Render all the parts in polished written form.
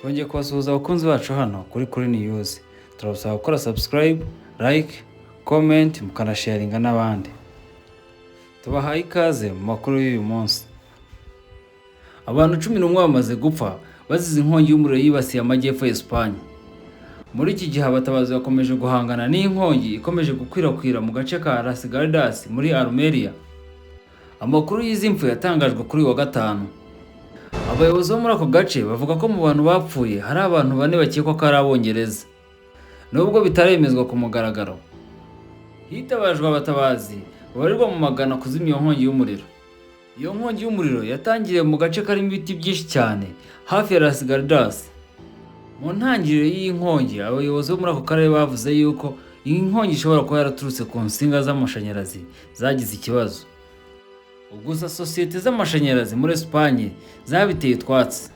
Twongeye kubasuhuza abakunzi bacu hano kuri News. Turabasaba gukora subscribe, like, comment mukanasharinga n'abandi. Tubahaye ikaze mu makuru y'uyu munsi. Abantu 11 bamaze gupfa bazize inkongi y'umuriro yibasiye amajyepfo ya Espagne. Muri iki gihe abatabazi bakomeje guhangana n'inkongi ikomeje gukwirakwira mu gace ka Las Gardas muri Almeria. Amakuru y'izi mpfu yatangajwe kuri wa gatanu. Abayobozi bo muri ako gace bavuga ko mu bantu bapfuye hari abantu 4 bakekwa ko ari Abongereza, nubwo bitaremezwa ku mugaragaro. Hitabajwe abatabazi babarirwa mu magana kuzimya iyo nkongi y'umuriro. Iyo nkongi y'umuriro yatangiriye mu gace karimo ibiti byinshi cyane hafi ya Las Gardas. Mu ntangiriro y'iyi nkongi abayobozi bo muri ako karere bavuze yuko iyi nkongi ishobora kuba yaraturutse ku nsinga z'amashanyarazi zagize ikibazo. Gusa sosiyete z'amashanyarazi muri Espagne zabiteye utwatsi.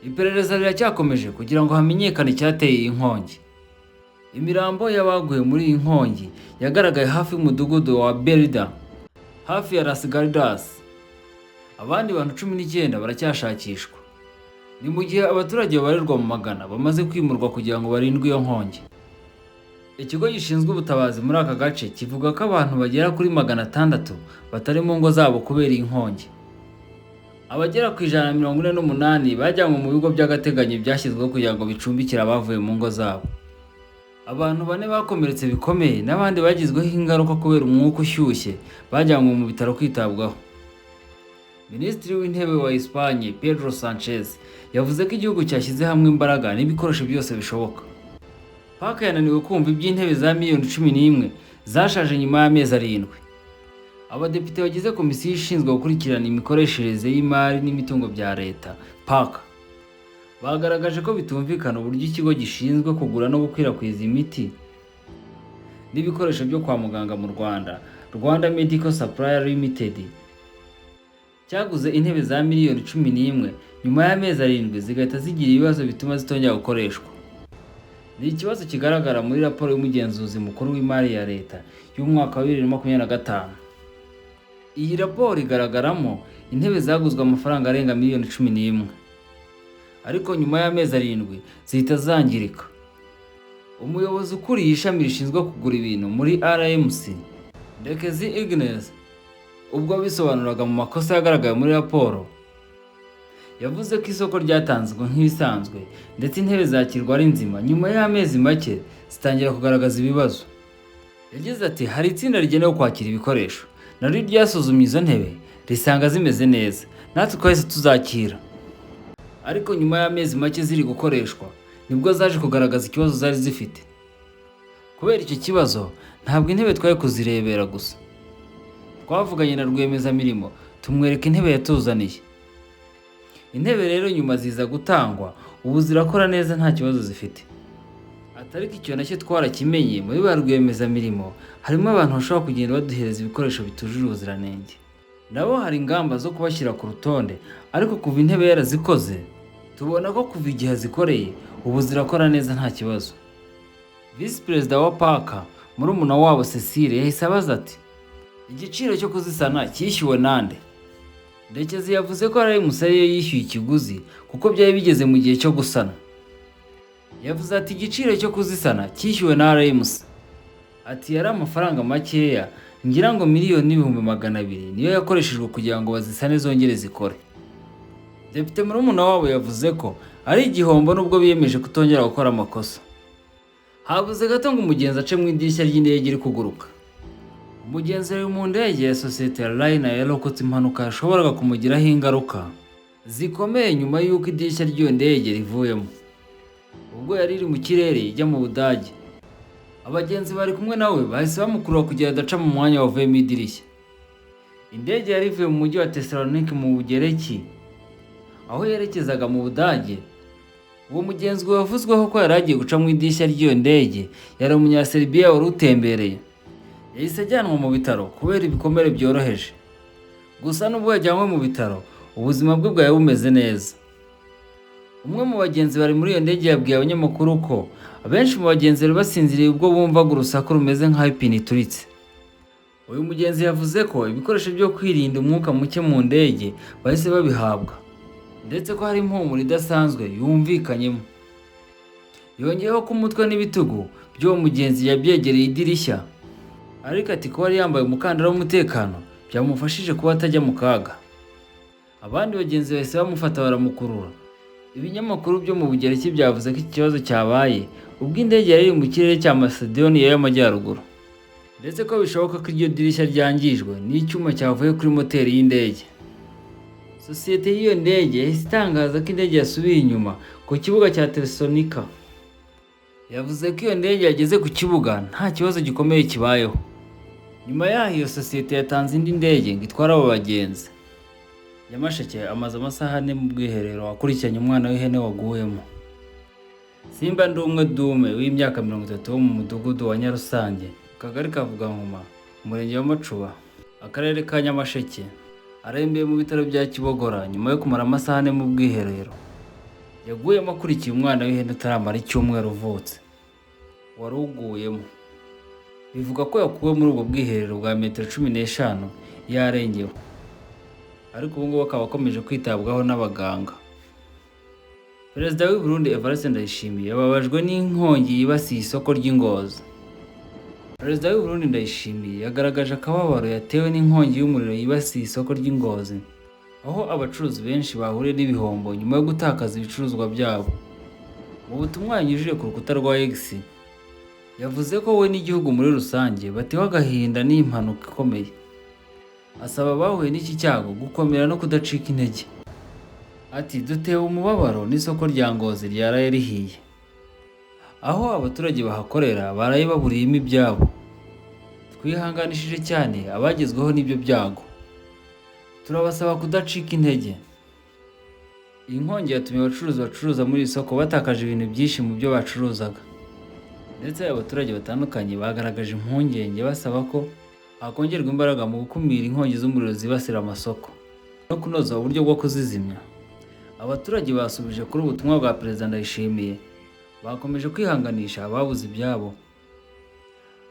Iperereza riracyakomeje kugira ngo hamenyekane icyateye iyi nkongi. Imirambo y'abaguye muri iyi nkongi yagaragaye hafi y'umudugudu wa Berida hafi ya Las Gardas. Abandi bantu 19 baracyashakishwa. Ni mu gihe abaturage babarirwa mu magana bamaze kwimurwa kugira ngo barindwe iyo nkongi. Ikigo gishinzwe ubutabazi muri aka gace kivuga ko abantu bagera kuri 600 batari mu ngo zabo kubera inkongi. Abagera ku 148 bajyanywe mu bigo by'agateganyo byashyizweho kugira ngo bicumbikire abavuye mu ngo zabo. Abantu 4 bakomeretse bikomeye n'abandi bagizweho ingaruka kubera umwuka ushyushye bajyanywe mu bitaro kwitabwaho. Minisitiri w'intebe wa Espagne Pedro Sanchez yavuze ko igihugu cyashyize hamwe imbaraga n'ibikoresho byose bishoboka. Paka yananiwe kumva iby'intebe za miliyoni 11 zashaje nyuma y'amezi 7. Abadepite bagize komisiyo ishinzwe gukurikirana imikoreshereze y'imari n'imitungo bya leta Paka bagaragaje ko bitumvikana uburyo ikigo gishinzwe kugura no gukwirakwiza imiti n'ibikoresho byo kwa muganga mu Rwanda, Rwanda Medical Supply Limited, cyaguze intebe za miliyoni 11 nyuma y'amezi 7 zigahita zigira ibibazo bituma zitongera gukoreshwa. Ni ikibazo kigaragara muri raporo y'umugenzuzi mukuru w'imari ya leta y'umwaka wa 2025. Iyi raporo igaragaramo intebe zaguzwe amafaranga arenga miliyoni 11, ariko nyuma y'amezi 7 zihita zangirika. Umuyobozi ukuriye ishami rishinzwe kugura ibintu muri RMC, Ndekezi Ignace, ubwo bisobanuraga mu makosa yagaragaye muri raporo, yavuze ko isoko ryatanzwe nk'ibisanzwe ndetse intebe zakirwa ari nzima nyuma y'amezi make zitangira kugaragaza ibibazo. Yagize ati hari itsinda rigenewe kwakira ibikoresho nari ryasuzumye izo ntebe risanga zimeze neza, natwe twahise tuzakira, ariko nyuma y'amezi make ziri gukoreshwa nibwo zaje kugaragaza ikibazo zari zifite. Kubera icyo kibazo ntabwo intebe twaye kuzirebera gusa, twavuganye na rwiyemezamirimo tumwereka intebe yatuzaniye. Intebe rero nyuma ziza gutangwa ubu zirakora neza nta kibazo zifite. Atariko icyo nacyo twarakimenye muri ba rwiyemezamirimo harimo abantu bashobora kugenda baduhereza ibikoresho bitujuje ubuziranenge. Nabo hari ingamba zo kubashyira ku rutonde, ariko kuva intebe yarazikoze tubona ko kuva igihe zikoreye ubu zirakora neza nta kibazo. Vice Perezida wa Paka murumuna wabo Cecile yahise abaza ati igiciro cyo kuzisana cyishyuwe nande? Ndekezi yavuze ko ari Musariye yishyuye ikiguzi kuko byari bigeze mu gihe cyo gusana. Yavuze ati igiciro cyo kuzisana cyishyuwe na RMC. Ati yari amafaranga makeya, ngira ngo miliyoni 200,000 niyo yakoreshejwe kugira ngo bazisane zongere zikore. Depite murumuna wabo yavuze ko ari igihombo nubwo biyemeje kutongera gukora amakosa. Habuze gato ngo umugenzi ace mu idirishya ry'indege iri kuguruka. Umugenzi ari mu ndege ya sosiyete ya Ryanair yarokotse impanuka yashoboraga kumugiraho ingaruka zikomeye nyuma y'uko idirishya ry'iyo ndege rivuyemo. Ubwo yari iri mu kirere ijya mu Budage, abagenzi bari kumwe nawe bahise bamukurura kugira adaca mu mwanya wavuye mu idirishya. Indege yari ivuye mu mujyi wa Thessaloniki mu Bugereki aho yerekezaga mu Budage. Uwo mugenzi wavuzweho ko yari agiye guca mu idirishya ry'iyo ndege yari umunyaserbiya wari utembereye. Yahise ajyanwa mu bitaro kubera ibikomere byoroheje. Gusa nubwo yajyanwe mu bitaro ubuzima bwe bwawe bumeze neza. Umwe mu bagenzi bari muri iyo ndege yabwiye abanyamakuru ko abenshi mu bagenzi bari basinziriye ubwo bumvaga urusaku rumeze nk'aho ipine ituritse. Uyu mugenzi yavuze ko ibikoresho byo kwirinda umwuka muke mu ndege bahise babihabwa. ndetse ko hari impumuro idasanzwe yumvikanyemo. Yongeyeho ko umutwe n'ibitugu by'uwo mugenzi yabyegereye idirishya, ariko ati ko yari yambaye umukandara w'umutekano byamufashije kuba atajya mu kaga. Abandi bagenzi bahise bamufata baramukurura. Ibinyamakuru byo mu Bugereki byavuze ko iki kibazo cyabaye ubwo indege yari iri mu kirere cya Macedonia y'Amajyaruguru, ndetse ko bishoboka ko iryo dirishya ryangijwe n'icyuma cyavuye kuri moteri y'indege. Sosiyete y'iyo ndege yahise itangaza ko indege yasubiye inyuma ku kibuga cya Thessalonica. Yavuze ko iyo ndege yageze ku kibuga nta kibazo gikomeye kibayeho. Nyuma yaho iyo sosiyete yatanze indi ndege ngo itware abo bagenzi. Nyamasheke amaze amasaha 4 mu bwiherero akurikiranye umwana w'ihene waguyemo. Simba Ndumwe Dume w'imyaka 30 wo mu mudugudu wa Nyarusange, akagari ka Vugankuma, umurenge wa Macuba, akarere ka Nyamasheke, arembeye mu bitaro bya Kibogora nyuma yo kumara amasaha 4 mu bwiherero. Yaguyemo akurikiye umwana w'ihene utaramara icyumweru uvutse wari uguyemo. Bivuga ko yakuwe muri ubwo bwiherero bwa metero 15 yarengewe, ariko ubu ngubu akaba akomeje kwitabwaho n'abaganga. Perezida w'u Burundi Evariste Ndayishimiye yababajwe n'inkongi yibasiye isoko ry'Ingozi. Perezida w'u Burundi Ndayishimiye yagaragaje akababaro yatewe n'inkongi y'umuriro yibasiye isoko ry'Ingozi, aho abacuruzi benshi bahuriye n'ibihombo nyuma yo gutakaza ibicuruzwa byabo. Mu butumwa yanyujije ku rukuta rwa X, yavuze ko we n'igihugu muri rusange batewe agahinda n'impanuka ikomeye. Asaba abahuye n'iki cyago gukomera no kudacika intege. Ati dutewe umubabaro n'isoko rya Ngozi ryaraye rihiye, aho abaturage bahakorera baraye baburiyemo ibyabo. Twihanganishije cyane abagezweho n'ibyo byago, turabasaba kudacika intege. Iyi nkongi yatumye abacuruzi bacuruza muri iri soko batakaje ibintu byinshi mu byo bacuruzaga, ndetse abaturage batandukanye bagaragaje impungenge basaba ko hakongerwa imbaraga mu gukumira inkongi z'umuriro zibasira amasoko no kunoza uburyo bwo kuzizimya. Abaturage basubije kuri ubutumwa bwa Perezida Ndayishimiye, bakomeje kwihanganisha ababuze ibyabo.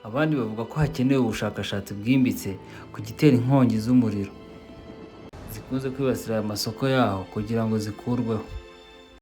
Abandi bavuga ko hakenewe ubushakashatsi bwimbitse ku gitera inkongi z'umuriro zikunze kwibasira amasoko yaho kugira ngo zikurweho.